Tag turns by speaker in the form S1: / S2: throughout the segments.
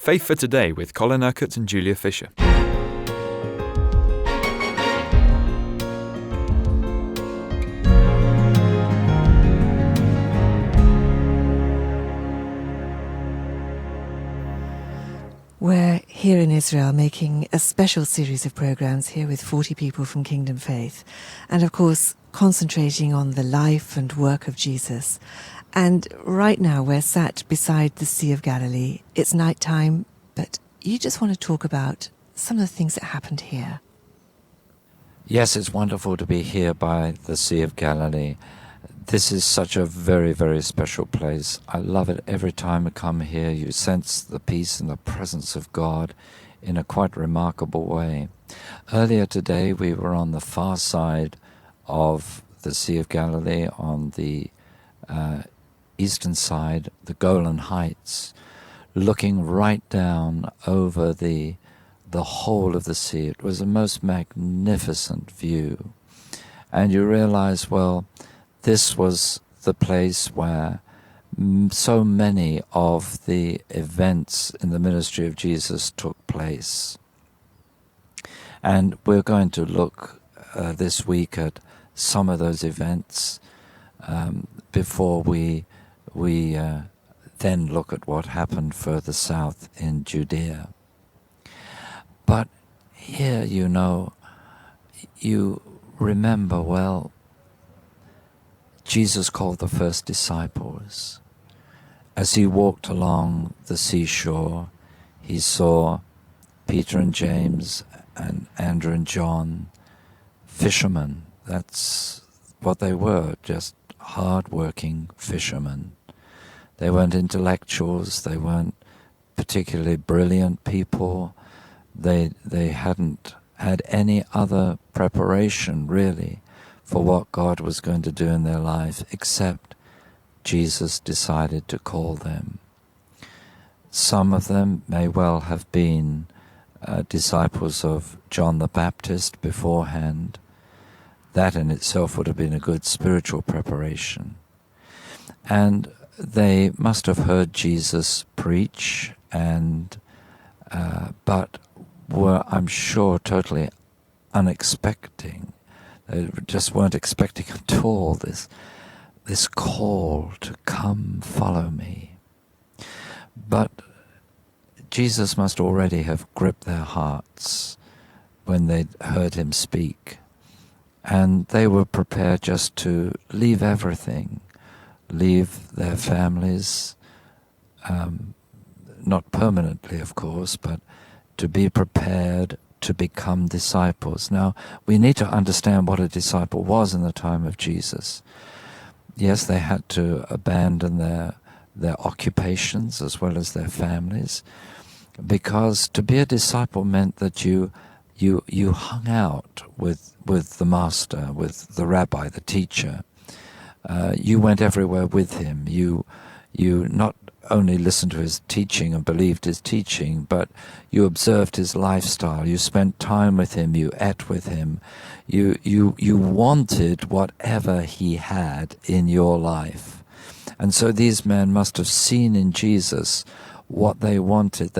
S1: Faith for Today with Colin Urquhart and Julia Fisher.
S2: We're here in Israel making a special series of programs here with 40 people from Kingdom Faith, and of course concentrating on the life and work of Jesus. And right now we're sat beside the Sea of Galilee. It's night time, but you just want to talk about some of the things that happened here.
S3: Yes, it's wonderful to be here by the Sea of Galilee. This is such a very, very special place. I love it. Every time I come here, you sense the peace and the presence of God in a quite remarkable way. Earlier today, we were on the far side of the Sea of Galilee, on the eastern side, the Golan Heights, looking right down over the whole of the sea. It was a most magnificent view. And you realize, well, this was the place where so many of the events in the ministry of Jesus took place. And we're going to look this week at some of those events before we then look at what happened further south in Judea. But here, you remember, well, Jesus called the first disciples. As he walked along the seashore, he saw Peter and James and Andrew and John, fishermen. That's what they were, just hard-working fishermen. They weren't intellectuals, they weren't particularly brilliant people. They hadn't had any other preparation, really, for what God was going to do in their life, except Jesus decided to call them. Some of them may well have been disciples of John the Baptist beforehand. That in itself would have been a good spiritual preparation. And they must have heard Jesus preach, but were, I'm sure, totally unexpecting. They just weren't expecting at all this call to come follow me. But Jesus must already have gripped their hearts when they heard him speak. And they were prepared just to leave everything, leave their families, not permanently, of course, but to be prepared to become disciples. Now, we need to understand what a disciple was in the time of Jesus. Yes, they had to abandon their occupations as well as their families, because to be a disciple meant that you hung out with the master, with the rabbi, the teacher. You went everywhere with him. You not only listened to his teaching and believed his teaching, but you observed his lifestyle. You spent time with him. You ate with him. You wanted whatever he had in your life. And so these men must have seen in Jesus what they wanted.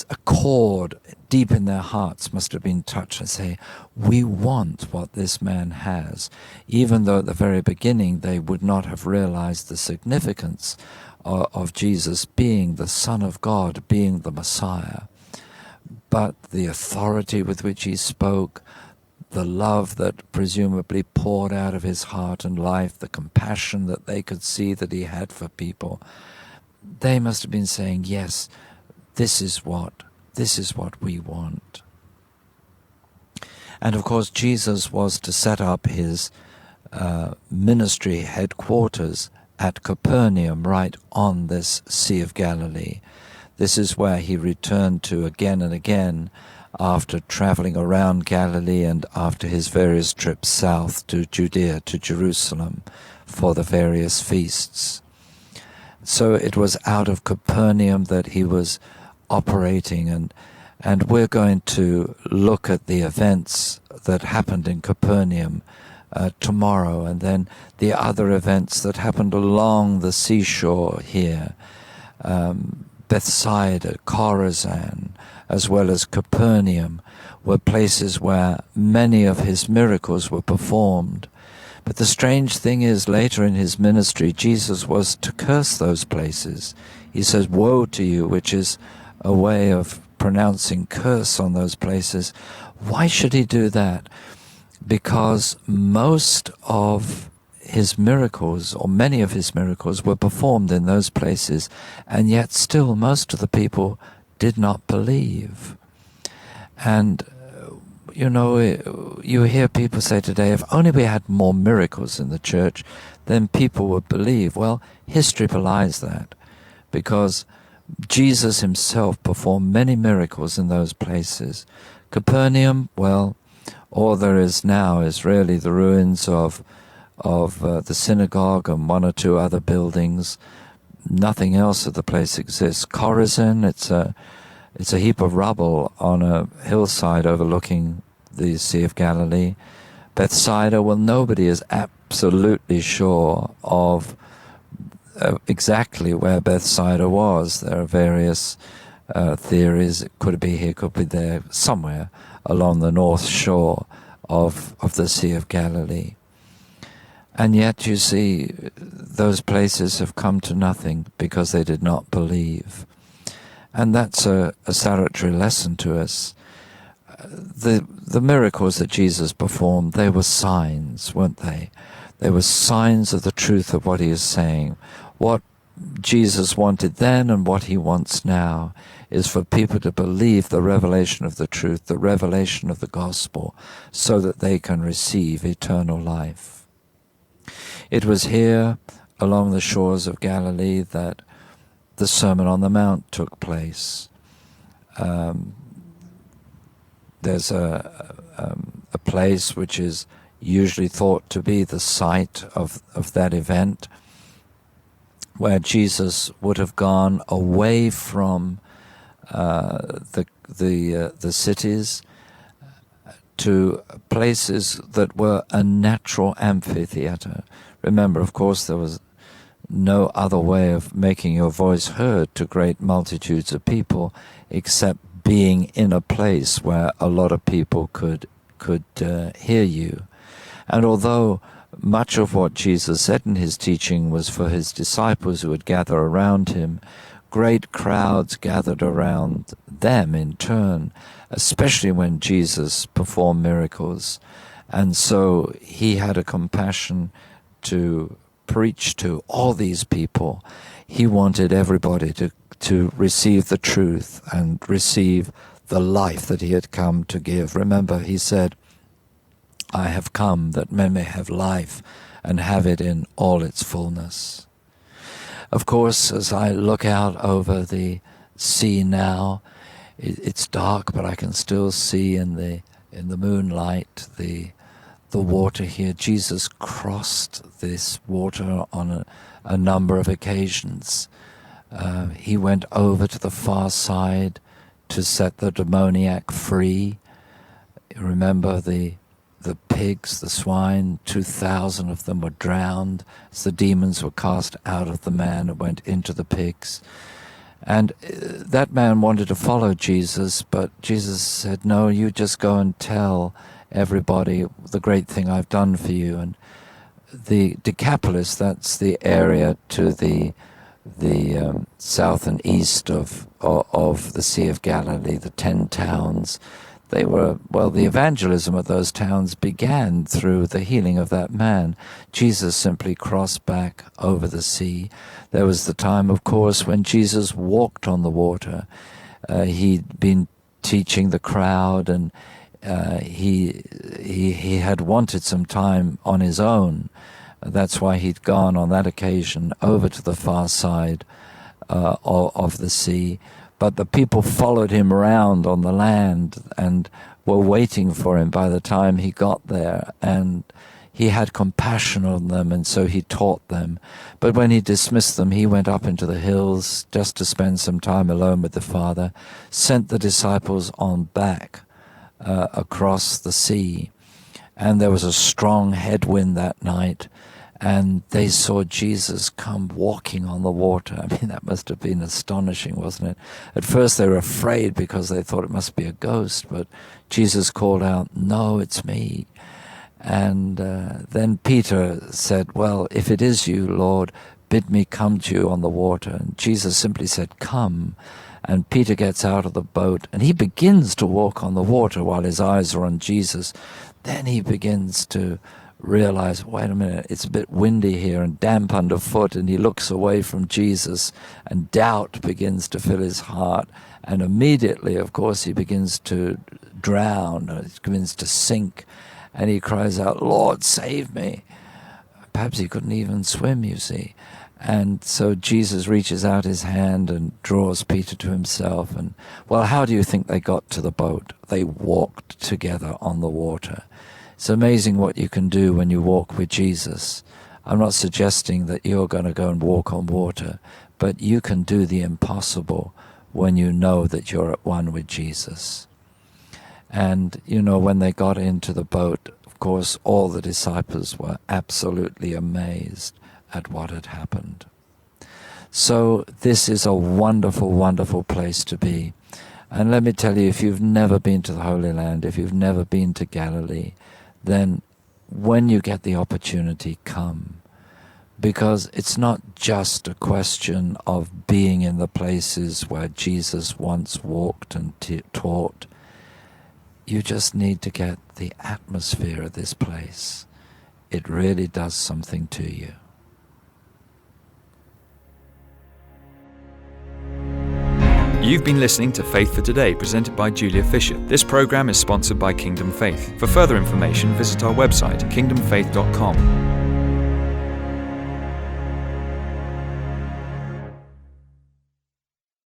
S3: A chord deep in their hearts must have been touched and say, we want what this man has, even though at the very beginning they would not have realized the significance of Jesus being the Son of God, being the Messiah. But the authority with which he spoke, the love that presumably poured out of his heart and life, the compassion that they could see that he had for people, they must have been saying, yes, this is what we want. And of course, Jesus was to set up his ministry headquarters at Capernaum, right on this Sea of Galilee. This is where he returned to again and again after traveling around Galilee and after his various trips south to Judea, to Jerusalem, for the various feasts. So it was out of Capernaum that he was operating, and we're going to look at the events that happened in Capernaum tomorrow, and then the other events that happened along the seashore here. Bethsaida, Chorazin, as well as Capernaum, were places where many of his miracles were performed. But the strange thing is, later in his ministry, Jesus was to curse those places. He says, "Woe to you," which is a way of pronouncing curse on those places. Why should he do that? Because most of his miracles, or many of his miracles, were performed in those places, and yet still most of the people did not believe. And you know, you hear people say today, if only we had more miracles in the church, then people would believe. Well, history belies that, because Jesus himself performed many miracles in those places. Capernaum, well, all there is now is really the ruins of the synagogue and one or two other buildings. Nothing else of the place exists. Chorazin, it's a heap of rubble on a hillside overlooking the Sea of Galilee. Bethsaida, well, nobody is absolutely sure of exactly where Bethsaida was. There are various theories. It could be here, could be there, somewhere along the north shore of the Sea of Galilee. And yet, you see, those places have come to nothing because they did not believe. And that's a salutary lesson to us. The miracles that Jesus performed, they were signs, weren't they? They were signs of the truth of what he is saying. What Jesus wanted then and what he wants now is for people to believe the revelation of the truth, the revelation of the gospel, so that they can receive eternal life. It was here, along the shores of Galilee, that the Sermon on the Mount took place. There's a place which is usually thought to be the site of that event, where Jesus would have gone away from the cities to places that were a natural amphitheater. Remember, of course, there was no other way of making your voice heard to great multitudes of people except being in a place where a lot of people could hear you. And although much of what Jesus said in his teaching was for his disciples who would gather around him, great crowds gathered around them in turn, especially when Jesus performed miracles. And so he had a compassion to preach to all these people. He wanted everybody to receive the truth and receive the life that he had come to give. Remember, he said, "I have come that men may have life and have it in all its fullness." Of course, as I look out over the sea now, it's dark, but I can still see in the moonlight the water here. Jesus crossed this water on a number of occasions. He went over to the far side to set the demoniac free. Remember the pigs, the swine, 2,000 of them were drowned as the demons were cast out of the man and went into the pigs. And that man wanted to follow Jesus, but Jesus said, "No, you just go and tell everybody the great thing I've done for you." And the Decapolis, that's the area to the south and east of the Sea of Galilee, the 10 towns. They were, well, the evangelism of those towns began through the healing of that man. Jesus simply crossed back over the sea. There was the time, of course, when Jesus walked on the water. He'd been teaching the crowd, and he had wanted some time on his own. That's why he'd gone on that occasion over to the far side of the sea. But the people followed him around on the land and were waiting for him by the time he got there. And he had compassion on them, and so he taught them. But when he dismissed them, he went up into the hills just to spend some time alone with the Father, sent the disciples on back across the sea. And there was a strong headwind that night, and they saw Jesus come walking on the water. I mean, that must have been astonishing, wasn't it? At first they were afraid because they thought it must be a ghost, but Jesus called out, "No, it's me." And then Peter said, "Well, if it is you, Lord, bid me come to you on the water." And Jesus simply said, "Come." And Peter gets out of the boat and he begins to walk on the water while his eyes are on Jesus. Then he begins to realize, wait a minute, it's a bit windy here and damp underfoot, and he looks away from Jesus and doubt begins to fill his heart. And immediately, of course, he begins to drown, or he begins to sink, and he cries out, "Lord, save me." Perhaps he couldn't even swim, you see. And so Jesus reaches out his hand and draws Peter to himself. And, well, how do you think they got to the boat? They walked together on the water. It's amazing what you can do when you walk with Jesus. I'm not suggesting that you're going to go and walk on water, but you can do the impossible when you know that you're at one with Jesus. And, you know, when they got into the boat, of course, all the disciples were absolutely amazed at what had happened. So this is a wonderful, wonderful place to be. And let me tell you, if you've never been to the Holy Land, if you've never been to Galilee, then when you get the opportunity, come. Because it's not just a question of being in the places where Jesus once walked and taught. You just need to get the atmosphere of this place. It really does something to you.
S1: You've been listening to Faith for Today, presented by Julia Fisher. This program is sponsored by Kingdom Faith. For further information, visit our website, kingdomfaith.com.